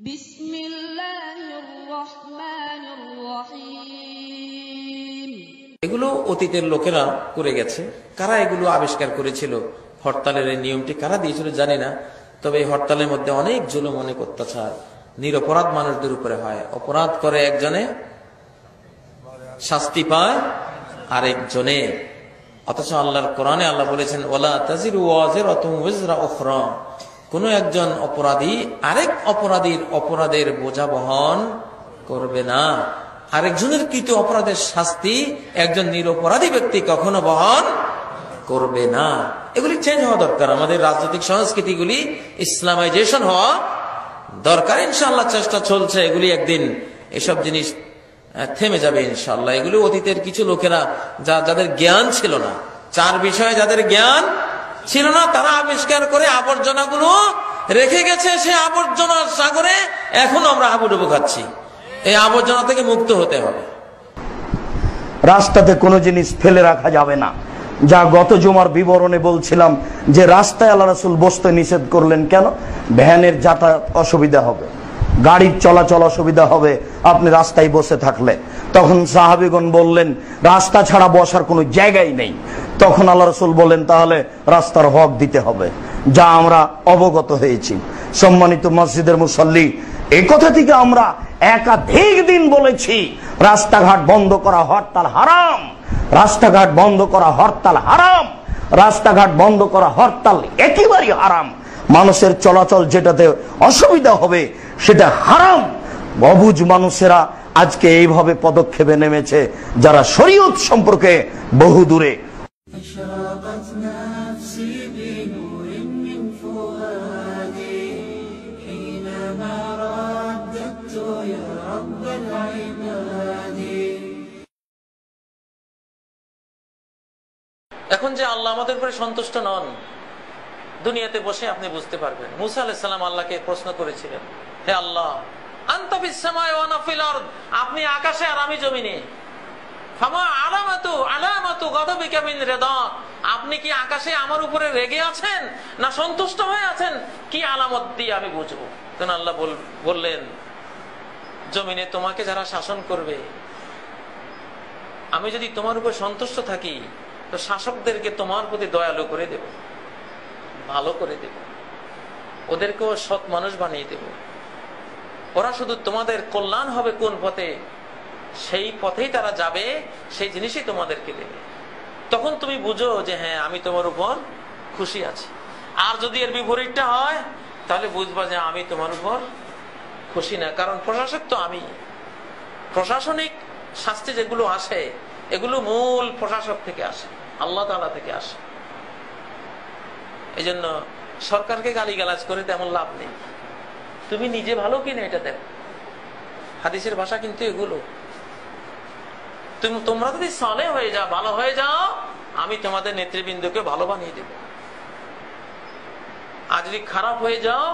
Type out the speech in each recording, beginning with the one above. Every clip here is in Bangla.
বিসমিল্লাহির রহমানির রহিম। এগুলো অতীতের লোকেরা করে গেছে। কারা এগুলো আবিষ্কার করেছিল, হরতালের এই নিয়মটি কারা দিয়েছিল জানি না। তবে এই হরতালের মধ্যে অনেক জুলুম, অনেক অত্যাচার নিরপরাধ মানুষদের উপরে হয়। অপরাধ করে একজনে, শাস্তি পায় আরেকজনে। অথচ আল্লাহর কোরআনে আল্লাহ বলেছেন, ওয়ালা তাজিরু ওয়াজিরাতুন ওয়িজরা উখরা, কোন একজন অপরাধী আরেক অপরাধীর অপরাধের বোঝা বহন করবে না। আরেকজনের কৃত অপরাধের শাস্তি একজন নিরপরাধী ব্যক্তি কখনো বহন করবে না। এগুলি চেঞ্জ হওয়া দরকার। আমাদের রাজনৈতিক সংস্কৃতিগুলি ইসলামাইজেশন হওয়া দরকার। ইনশাআল্লাহ চেষ্টা চলছে। এগুলি একদিন এসব জিনিস থেমে যাবে ইনশাআল্লাহ। এগুলি অতীতের কিছু লোকেরা যাদের জ্ঞান ছিল না, চার বিষয়ে যাদের জ্ঞান ছিল না, তারা আবিষ্কার করে আবর্জনাগুলো রেখে গেছে। সে আবর্জনার সাগরে এখন আমরা হাবুডুবু খাচ্ছি। এই আবর্জনা থেকে মুক্ত হতে হবে। রাস্তাতে কোনো জিনিস ফেলে রাখা যাবে না। যা গত জুমার বিবরণে বলছিলাম যে রাস্তায় আল্লাহ রাসূল বসতে নিষেধ করলেন কেন? ভ্যানের যাতায়াত অসুবিধা হবে, গাড়ির চলাচল অসুবিধা হবে আপনি রাস্তায় বসে থাকলে। তখন সাহাবীগণ বললেন রাস্তা ছাড়া বসার কোনো জায়গাই নেই। তখন আল্লাহ রাসূল বললেন তাহলে রাস্তার হক দিতে হবে, যা আমরা অবগত হয়েছি। সম্মানিত মসজিদের মুসল্লি, এই কথা থেকে আমরা একাধিক দিন বলেছি রাস্তাঘাট বন্ধ করা হরতাল হারাম, রাস্তাঘাট বন্ধ করা হরতাল হারাম, রাস্তাঘাট বন্ধ করা হরতাল একেবারেই হারাম। মানুষের চলাচল যেটাতে অসুবিধা হবে সেটা হারাম। অবুঝ মানুষেরা আজকে এইভাবে পদক্ষেপে নেমেছে যারা শরীয়ত সম্পর্কে বহু দূরে। এখন যে আল্লাহ আমাদের উপরে সন্তুষ্ট নন, দুনিয়াতে বসে আপনি বুঝতে পারবেন। মুসা আলাইহিস সালাম আল্লাহকে প্রশ্ন করেছিলেন, হে আল্লাহ, আনতা ফিস সামাই ওয়া আনা ফিল আরদ, আপনি আকাশে আর আমি জমিনে। ফামা আলামাতু গাদাবিকা মিন রিদা, আপনি কি আকাশে আমার উপরে রেগে আছেন না সন্তুষ্ট হয়ে আছেন? কি আলামত দিয়ে আমি বুঝবো? তখন আল্লাহ বললেন, জমিনে তোমাকে যারা শাসন করবে, আমি যদি তোমার উপর সন্তুষ্ট থাকি তো শাসকদেরকে তোমার প্রতি দয়ালু করে দেব, ভালো করে দেব, ওদেরকেও সৎ মানুষ বানিয়ে দেব। ওরা শুধু তোমাদের কল্যাণ হবে কোন পথে, সেই পথেই তারা যাবে, সেই জিনিসই তোমাদেরকে দেবে। তখন তুমি বুঝো যে হ্যাঁ, আমি তোমার উপর খুশি আছি। আর যদি এর বিপরীতটা হয় তাহলে বুঝবা যে আমি তোমার উপর খুশি না, কারণ প্রশাসক তো আমি। প্রশাসনিক শাস্তি যেগুলো আসে এগুলো মূল প্রশাসক থেকে আসে, আল্লাহ তাআলা থেকে আসে। এই জন্য সরকারকে গালিগালাজ করে তেমন লাভ নেই। তুমি নিজে ভালো কিনা এটা দেখো। হাদিসের ভাষা কিন্তু এগুলো। তোমরা যদি সালেহ হয়ে যাও, ভালো হয়ে যাও, আমি তোমাদের নেতৃবৃন্দকে ভালো বানিয়ে দেব। আর যদি খারাপ হয়ে যাও,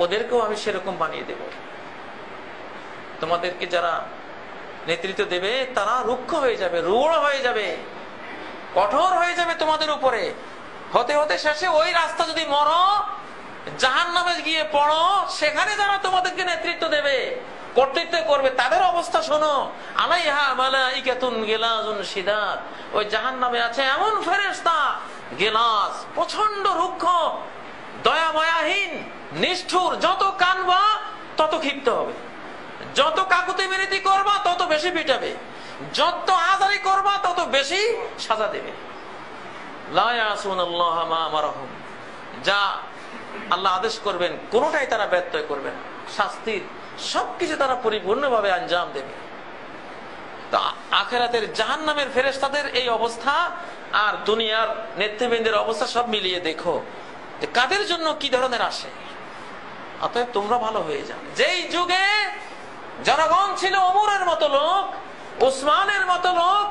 ওদেরকেও আমি সেরকম বানিয়ে দেব। তোমাদেরকে যারা নেতৃত্ব দেবে তারা রুক্ষ হয়ে যাবে, রূঢ় হয়ে যাবে, কঠোর হয়ে যাবে তোমাদের উপরে। হতে হতে শেষে ওই রাস্তা যদি মরো, জাহান্নামে গিয়ে পড়ো, সেখানে যারা তোমাদেরকে নেতৃত্ব দেবে, কর্তৃত্ব করবে, তাদের অবস্থা শোনো। আলাইহা মালাইকাতুন গিলাজুন শিদাদ, ওই জাহান্নামে আছে এমন ফেরেশতা গিলাজ, প্রচন্ড রুক্ষ, দয়া মায়াহীন, নিষ্ঠুর। যত কানবা তত ক্ষিপ্ত হবে, যত কাকুতি মিনতি করবা তত বেশি পিটাবে, যত আজারি করবা তত বেশি সাজা দেবে। লা ইয়াসুনাল্লাহা মা আমারহুম, যা আল্লাহ আদেশ করবেন কোনটাই তারা ব্যত্যয় করবে না। শাস্তির সবকিছু তারা পরিপূর্ণভাবে আঞ্জাম দেবে। তো আখিরাতের জাহান্নামের ফেরেশতাদের এই অবস্থা আর দুনিয়ার নেতৃবৃন্দের অবস্থা সব মিলিয়ে দেখো যে কাদের জন্য কি ধরনের আসে। অতএব তোমরা ভালো হয়ে যাও। যেই যুগে জনগণ ছিল ওমরের মতো লোক, উসমানের মতো লোক,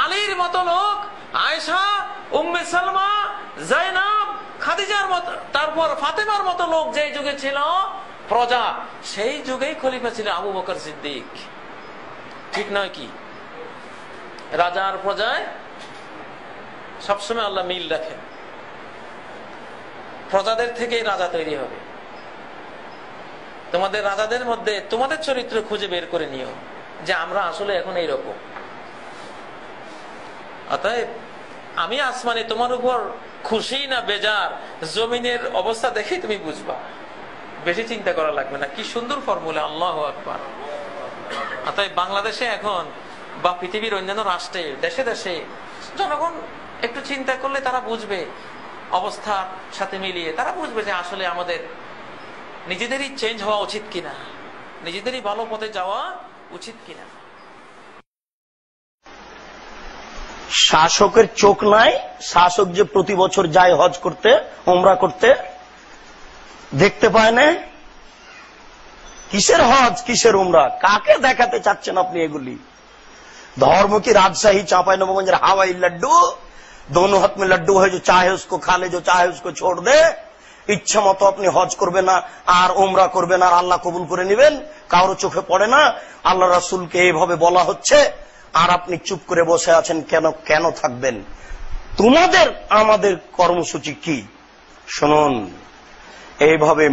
আলীর মতো লোক, আয়েশা, উম্মে সালমা, জাইনাব, খাদিজার মতো, তারপর ফাতেমার মতো লোক যেই যুগে ছিল প্রজা, সেই যুগেই খলিফা ছিল আবু বকর সিদ্দিক। ঠিক নয় কি? রাজা আর প্রজায় সবসময় আল্লাহ মিল রাখেন। প্রজাদের থেকেই রাজা তৈরি হবে। তোমাদের রাজাদের মধ্যে তোমাদের চরিত্র খুঁজে বের করে নিও যে আমরা আসলে এখন এইরকম। অতএব আমি আসমানে তোমার উপর খুশি না বেজার, জমিনের অবস্থা দেখে তুমি বুঝবা, বেশি চিন্তা করা লাগবে না। কি সুন্দর ফর্মুলা, আল্লাহু আকবার। অতএব বাংলাদেশে এখন বা পৃথিবীর অন্যান্য রাষ্ট্রে দেশে দেশে জনগণ একটু চিন্তা করলে তারা বুঝবে, অবস্থার সাথে মিলিয়ে তারা বুঝবে যে আসলে আমাদের নিজেদেরই চেঞ্জ হওয়া উচিত কিনা, নিজেদেরই ভালো পথে যাওয়া উচিত কিনা। শাসকের চোখ নাই, শাসক যে প্রতি বছর যায় হজ করতে, উমরা করতে, দেখতে পায় না। কিসের হজ, কিসের উমরা, কাকে দেখাতে চাচ্ছেন আপনি এগুলি? धर्म की राजशाही चांपाईनबाबगंज हवाई लड्डू, दोनों हाथ में लड्डू है, जो चाहे उसको खा ले, जो चाहे उसको छोड़ दे। ইচ্ছা মতো আপনি হজ করবে না আর উমরা করবে না আর আল্লাহ কবুল করে নেবেন, কারো চোখে পড়ে না। আল্লাহ রাসূলকে এইভাবে বলা হচ্ছে আর আপনি চুপ করে বসে আছেন কেন? কেন থাকবেন? তোমাদের আমাদের কর্মসূচি কি শুনুন। এইভাবে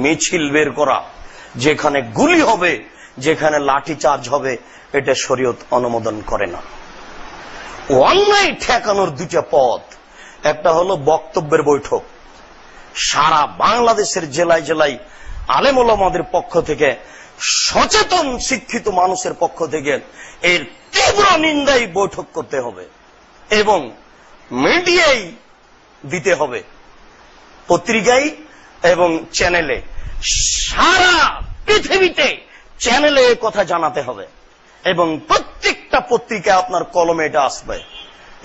মিছিল বের করা, যেখানে গুলি হবে, যেখানে লাঠি চার্জ হবে, এটা শরীয়ত অনুমোদন করে না। অন্যায় ঠেকানোর দুটো পথ, একটা হলো বক্তব্যের বৈঠক। সারা বাংলাদেশের জেলায় জেলায় আলেম ওলামাদের পক্ষ থেকে, সচেতন শিক্ষিত মানুষের পক্ষ থেকে এর তীব্র নিন্দায় বৈঠক করতে হবে এবং মিডিয়ায় দিতে হবে, পত্রিকায় এবং চ্যানেলে, সারা পৃথিবীতে চ্যানেলে এ কথা জানাতে হবে এবং প্রত্যেকটা পত্রিকায় আপনার কলমে এটা আসবে।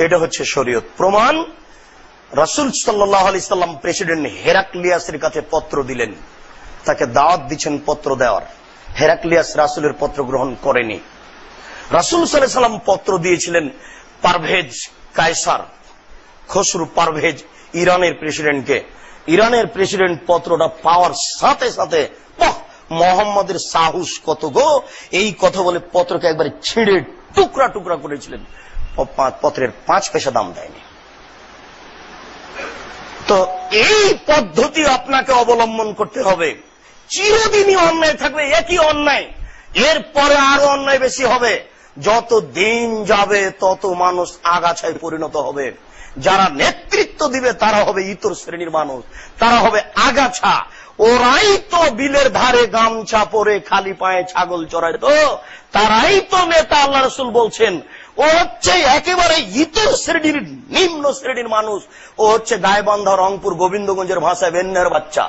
এটা হচ্ছে শরীয়ত প্রমাণ। রাসূল সাল্লাল্লাহু আলাইহি সাল্লাম প্রেসিডেন্ট হেরাক্লিয়াসের কাছে পত্র দিলেন, তাকে দাওয়াত দিচ্ছেন পত্র দেওয়ার। হেরাক্লিয়াস রাসূলের পত্র গ্রহণ করেনি। রাসূল সাল্লাল্লাহু আলাইহি সাল্লাম পত্র দিয়েছিলেন পারভেজ কায়সার, খসরু পারভেজ, ইরানের প্রেসিডেন্টকে। ইরানের প্রেসিডেন্ট পত্রটা পাওয়ার সাথে সাথে মোহাম্মদের সাহস কত গো, এই কথা বলে পত্রকে একবারে ছিঁড়ে টুকরা টুকরা করেছিলেন। পত্রের 5 পয়সা দাম দেয়নি। তো এই পদ্ধতি আপনাকে অবলম্বন করতে হবে। চিরদিনই অন্যায় থাকবে, একই অন্যায়, এরপরে আরো অন্যায় বেশি হবে। যত দিন যাবে তত মানুষ আগাছায় পরিণত হবে। যারা নেতৃত্ব দিবে তারা হবে ইতর শ্রেণীর মানুষ, তারা হবে আগাছা। ওরাই তো বিলের ধারে গামছা পরে খালি পায়ে ছাগল চড়ায়, তো তারাই তো নেতা। আল্লাহ রাসূল বলছেন ও হচ্ছে একেবারে ইতর শ্রেণীর, নিম্ন শ্রেণীর মানুষ। ও হচ্ছে গাইবান্ধা, রংপুর, গোবিন্দগঞ্জের ভাষায় বেন্নের বাচ্চা।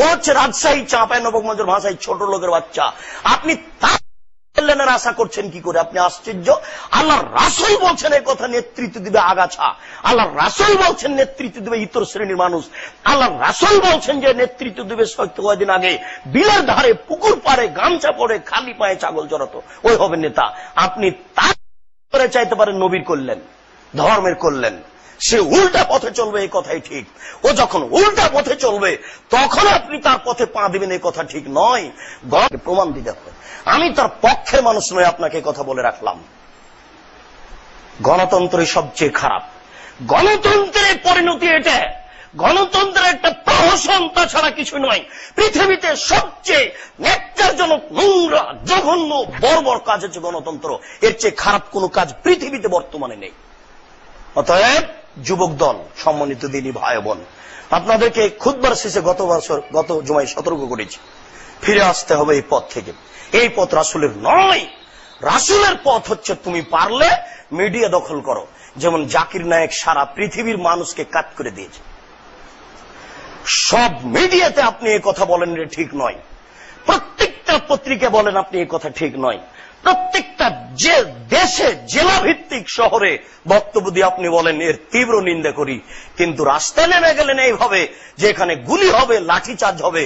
ও হচ্ছে রাজশাহী, চাঁপাইনবাবগঞ্জের ভাষায় ছোট লোকের বাচ্চা। আপনি তার আশা করছেন কি করে? আপনি আশ্চর্য। আল্লাহ রাসূল বলছেন এই কথা, নেতৃত্ব দিবে আগাছা। আল্লাহ রাসূল বলছেন নেতৃত্ব দিবে ইতর শ্রেণীর মানুষ। আল্লাহ রাসূল বলছেন যে নেতৃত্ব দিবে কয়েকদিন আগে বিলের ধারে পুকুর পাড়ে গামছা পরে খালি পায়ে ছাগল চড়াতো, ওই হবে নেতা। আপনি তার চাইতে পারেন নবীর করলেন, ধর্মের করলেন, সে উল্টা পথে চলবে, এই কথাই ঠিক। ও যখন উল্টা পথে চলবে তখন আপনি তার পথে পা দিবেন, এই কথা ঠিক নয়। প্রমাণ দিতে হবে। আমি তার পক্ষের মানুষ নয়, আপনাকে কথা বলে রাখলাম। গণতন্ত্রই সবচেয়ে খারাপ। গণতন্ত্রের পরিণতি এটা। গণতন্ত্রের একটা প্রহসন, তাছাড়া কিছু নয়। পৃথিবীতে সবচেয়ে ন্যাক্কারজনক, নোংরা, জঘন্য, বর্বর কাজ হচ্ছে গণতন্ত্র। এর চেয়ে খারাপ কোন কাজ পৃথিবীতে বর্তমানে নেই। অতএব যুবক দল, সম্মানিত দিনী ভাই বোন, আপনাদেরকে খুতবার শেষে গত জুমায় সতর্ক করেছি, ফিরে আসতে হবে এই পথ থেকে। এই পথ রাসূলের নয়। রাসূলের পথ হচ্ছে তুমি পারলে মিডিয়া দখল করো, যেমন জাকির নায়েক সারা পৃথিবীর মানুষকে কাট করে দিয়েছে। সব মিডিয়াতে আপনি এই কথা বলেন, এটা ঠিক নয়। প্রত্যেকটা পত্রিকা বলেন, আপনি এই কথা ঠিক নয়। প্রত্যেকটা যে দেশে জেলা ভিত্তিক শহরে বক্তব্য দিয়ে আপনি বলেন, এর তীব্র নিন্দা করি। কিন্তু রাস্তায় নেমে গেলেন এইভাবে যে এখানে গুলি হবে, লাঠিচার্জ হবে,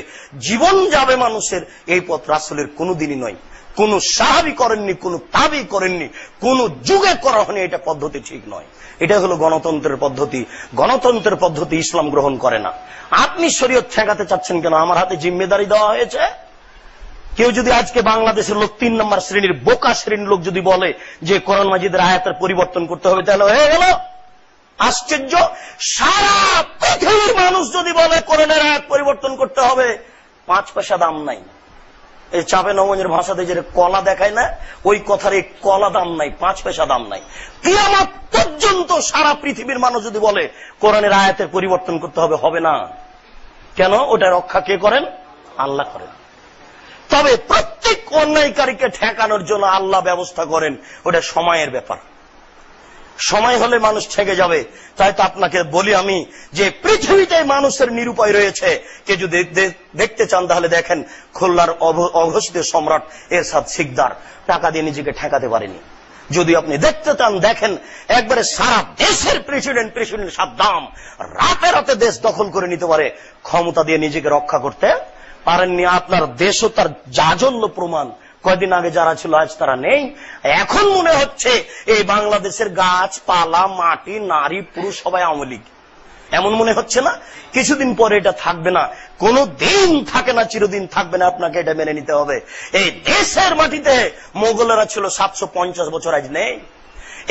জীবন যাবে মানুষের, এই পথ রাসূলের কোনদিনই নয়। কোন সাহাবী করেননি, কোন তাবী করেননি, কোন যুগে করা হয়নি। এটা পদ্ধতি ঠিক নয়। এটা হলো গণতন্ত্রের পদ্ধতি। গণতন্ত্রের পদ্ধতি ইসলাম গ্রহণ করে না। আপনি শরীয়ত ঠেকাতে চাচ্ছেন কেন? আমার হাতে জিম্মেদারি দেওয়া হয়েছে। কেউ যদি আজকে বাংলাদেশের লোক 3 নম্বর শ্রেণীর বোকা শ্রেণীর লোক যদি বলে যে কোরআন মাজিদের আয়াতের পরিবর্তন করতে হবে, তাহলে হয়ে গেল। আশ্চর্য। সারা পৃথিবীর মানুষ যদি বলে কোরআনের আয়াত পরিবর্তন করতে হবে, 5 পয়সা দাম নাই। এই চাপে নবগঞ্জের ভাষাতে যে কলা দেখায় না, ওই কথার এই কলা দাম নাই, 5 পয়সা দাম নাই। কিয়ামত পর্যন্ত সারা পৃথিবীর মানুষ যদি বলে কোরআনের আয়াতের পরিবর্তন করতে হবে, হবে না। কেন? ওটা রক্ষা কে করেন? আল্লাহ করেন। তবে প্রত্যেক অন্যায়কারীকে ঠেকানোর জন্য আল্লাহ ব্যবস্থা করেন, ওটা সময়ের ব্যাপার। সময় হলে মানুষ ঠেকে যাবে। তাই তো আপনাকে বলি আমি যে পৃথিবীতে মানুষের নিরুপায় রয়েছে। কে যদি দেখতে চান তাহলে দেখেন খুলনার অঘোষিত সম্রাট এরশাদ সিকদার টাকা দিয়ে নিজেকে ঠেকাতে পারেনি। যদি আপনি দেখতে চান দেখেন একবারে সারা দেশের প্রেসিডেন্ট সাদ্দাম রাতে রাতে দেশ দখল করে নিতে পারে, ক্ষমতা দিয়ে নিজেকে রক্ষা করতে পারেননি। আপনার দেশও তার জাজল্য প্রমাণ। কয়দিন আগে যারা ছিল আজ তারা নেই। এখন মনে হচ্ছে এই বাংলাদেশের গাছপালা, মাটি, নারী, পুরুষ সবাই আওয়ামী লীগ, এমন মনে হচ্ছে না? কিছুদিন পরে এটা থাকবে না, কোনো দিন থাকে না, চিরদিন থাকবে না। আপনাকে এটা মেনে নিতে হবে। এই দেশের মাটিতে মোগলেরা ছিল 750 বছর, আজ নেই।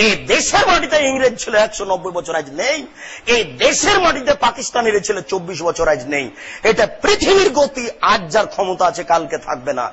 এই দেশের মাটিতে ইংরেজ ছিল 190 বছর, আজ নেই। এই দেশের মাটিতে পাকিস্তানিরা ছিল 24 বছর, আজ নেই। এটা পৃথিবীর গতি। আজ যার ক্ষমতা আছে কালকে থাকবে না।